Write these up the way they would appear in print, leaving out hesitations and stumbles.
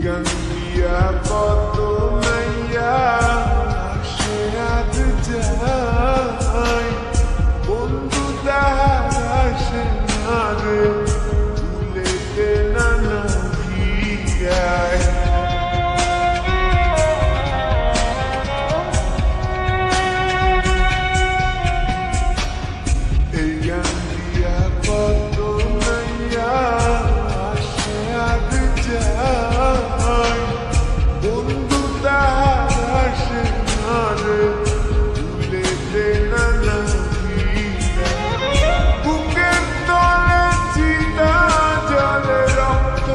গান দিয়া কত মাইয়া আসে আর যায়, বন্ধু তাহার আসে না রে ভুলেতে নানা ভিয়ায়। এই গান দিয়া কত মাইয়া আসে আর যায়, বন্ধু তাহার আসে না রে ভুলেতে নানা ভিয়ায়। বুকের তলে চিতা জলে রক্ত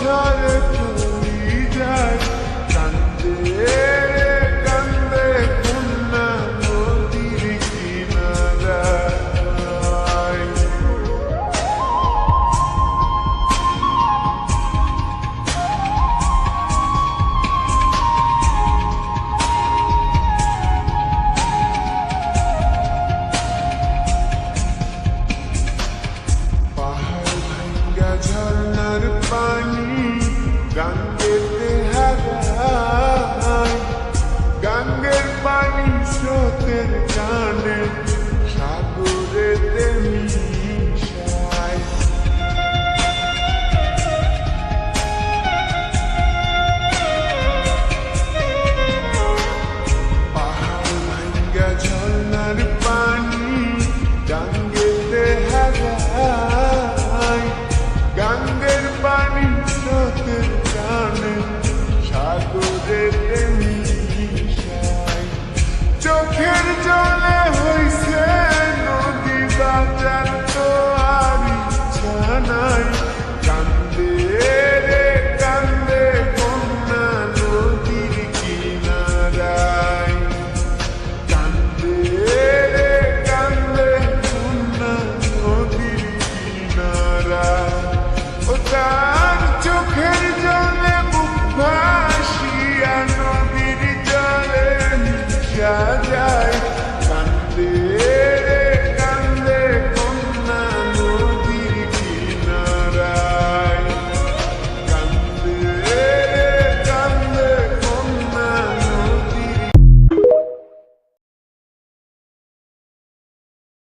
ঝরে পড়ি যায়, কান্দে রে কান্দে কন্যা নদীর কিনারায়। পাহাড় ভাঙ্গা ঝর্ণার পানি গাঙ্গেতে হারায়, গাঙ্গের পানি স্রোতের